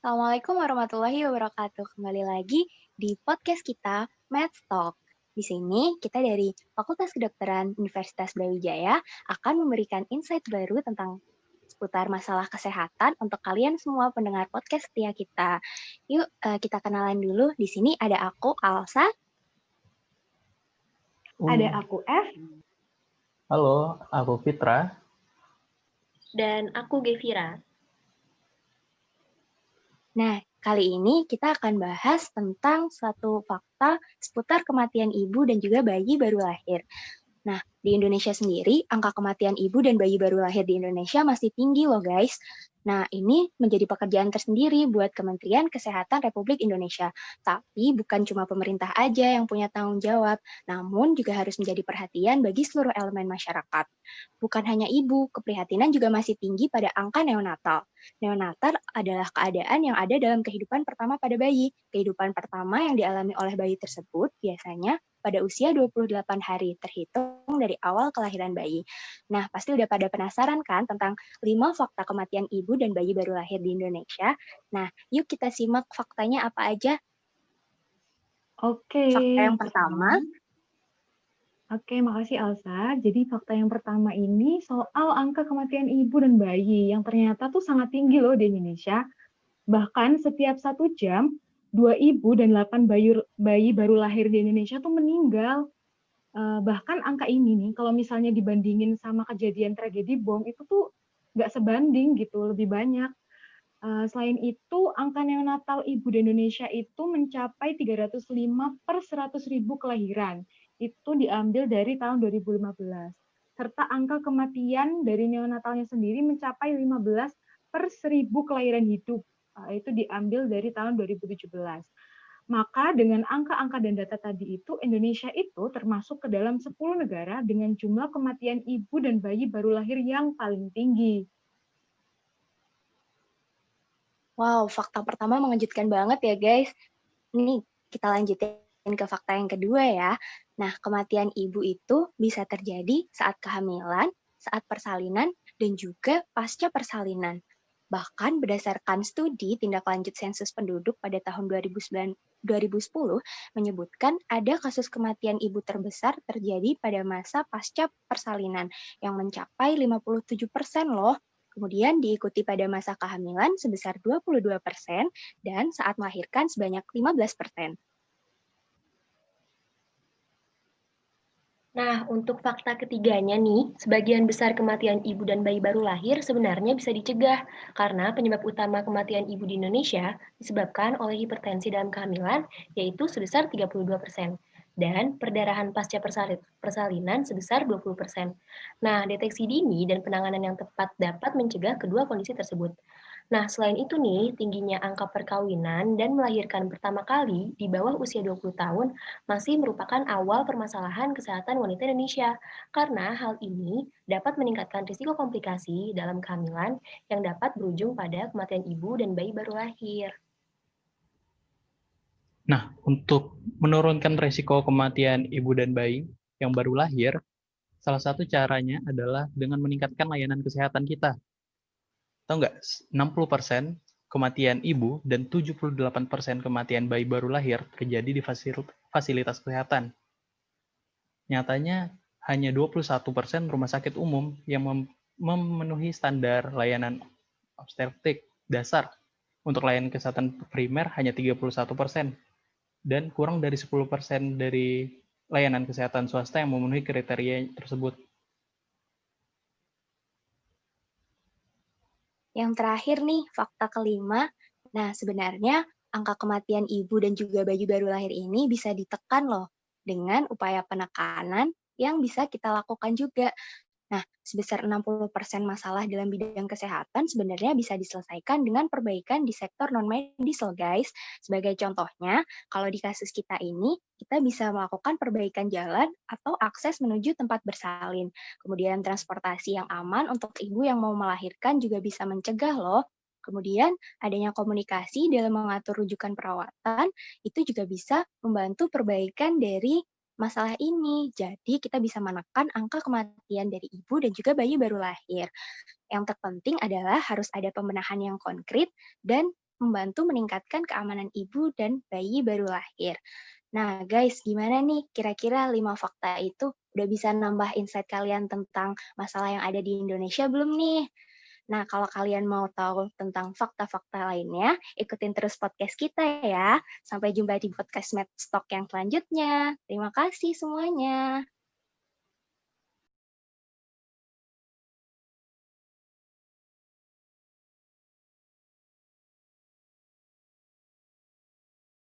Assalamualaikum warahmatullahi wabarakatuh. Kembali lagi di podcast kita, Med Talk. Di sini kita dari Fakultas Kedokteran Universitas Brawijaya akan memberikan insight baru tentang seputar masalah kesehatan untuk kalian semua pendengar podcast setia kita. Yuk, kita kenalan dulu. Di sini ada aku, Alsa. Ada aku F. Halo, aku Fitra. Dan aku Gevira. Nah, kali ini kita akan bahas tentang suatu fakta seputar kematian ibu dan juga bayi baru lahir. Nah, di Indonesia sendiri, angka kematian ibu dan bayi baru lahir di Indonesia masih tinggi loh guys. Nah, ini menjadi pekerjaan tersendiri buat Kementerian Kesehatan Republik Indonesia. Tapi bukan cuma pemerintah aja yang punya tanggung jawab, namun juga harus menjadi perhatian bagi seluruh elemen masyarakat. Bukan hanya ibu, keprihatinan juga masih tinggi pada angka neonatal. Neonatal adalah keadaan yang ada dalam kehidupan pertama pada bayi. Kehidupan pertama yang dialami oleh bayi tersebut biasanya pada usia 28 hari terhitung dari awal kelahiran bayi. Nah, pasti udah pada penasaran kan tentang 5 fakta kematian ibu dan bayi baru lahir di Indonesia? Nah, yuk kita simak faktanya apa aja. Oke. Fakta yang pertama. Oke, makasih Elsa. Jadi fakta yang pertama ini soal angka kematian ibu dan bayi yang ternyata tuh sangat tinggi loh di Indonesia. Bahkan setiap 1 jam, 2 ibu dan 8 bayi baru lahir di Indonesia tuh meninggal. Bahkan angka ini nih, kalau misalnya dibandingin sama kejadian tragedi bom, itu tuh nggak sebanding gitu, lebih banyak. Selain itu, angka neonatal ibu di Indonesia itu mencapai 305 per 100.000 kelahiran. Itu diambil dari tahun 2015. Serta angka kematian dari neonatalnya sendiri mencapai 15 per 1.000 kelahiran hidup. Itu diambil dari tahun 2017. Maka dengan angka-angka dan data tadi itu, Indonesia itu termasuk ke dalam 10 negara dengan jumlah kematian ibu dan bayi baru lahir yang paling tinggi. Wow, fakta pertama mengejutkan banget ya guys. Nih, kita lanjutin ke fakta yang kedua ya. Nah, kematian ibu itu bisa terjadi saat kehamilan, saat persalinan, dan juga pasca persalinan. Bahkan berdasarkan studi tindak lanjut sensus penduduk pada tahun 2010 menyebutkan ada kasus kematian ibu terbesar terjadi pada masa pasca persalinan yang mencapai 57% loh. Kemudian diikuti pada masa kehamilan sebesar 22% dan saat melahirkan sebanyak 15%. Nah, untuk fakta ketiganya nih, sebagian besar kematian ibu dan bayi baru lahir sebenarnya bisa dicegah karena penyebab utama kematian ibu di Indonesia disebabkan oleh hipertensi dalam kehamilan, yaitu sebesar 32%, dan perdarahan pasca persalinan sebesar 20%. Nah, deteksi dini dan penanganan yang tepat dapat mencegah kedua kondisi tersebut. Nah, selain itu nih, tingginya angka perkawinan dan melahirkan pertama kali di bawah usia 20 tahun masih merupakan awal permasalahan kesehatan wanita Indonesia, karena hal ini dapat meningkatkan risiko komplikasi dalam kehamilan yang dapat berujung pada kematian ibu dan bayi baru lahir. Nah, untuk menurunkan risiko kematian ibu dan bayi yang baru lahir, salah satu caranya adalah dengan meningkatkan layanan kesehatan kita. Tahu nggak, 60% kematian ibu dan 78% kematian bayi baru lahir terjadi di fasilitas kesehatan. Nyatanya, hanya 21% rumah sakit umum yang memenuhi standar layanan obstetrik dasar. Untuk layanan kesehatan primer hanya 31%. Dan kurang dari 10% dari layanan kesehatan swasta yang memenuhi kriteria tersebut. Yang terakhir nih, fakta kelima. Nah, sebenarnya angka kematian ibu dan juga bayi baru lahir ini bisa ditekan loh dengan upaya penekanan yang bisa kita lakukan juga. Nah, sebesar 60% masalah dalam bidang kesehatan sebenarnya bisa diselesaikan dengan perbaikan di sektor non-medis loh guys. Sebagai contohnya, kalau di kasus kita ini, kita bisa melakukan perbaikan jalan atau akses menuju tempat bersalin. Kemudian transportasi yang aman untuk ibu yang mau melahirkan juga bisa mencegah loh. Kemudian adanya komunikasi dalam mengatur rujukan perawatan, itu juga bisa membantu perbaikan dari masalah ini. Jadi kita bisa menekan angka kematian dari ibu dan juga bayi baru lahir. Yang terpenting adalah harus ada pembenahan yang konkret dan membantu meningkatkan keamanan ibu dan bayi baru lahir. Nah, guys, gimana nih kira-kira 5 fakta itu udah bisa nambah insight kalian tentang masalah yang ada di Indonesia belum nih? Nah, kalau kalian mau tahu tentang fakta-fakta lainnya, ikutin terus podcast kita ya. Sampai jumpa di podcast Medstock yang selanjutnya. Terima kasih semuanya.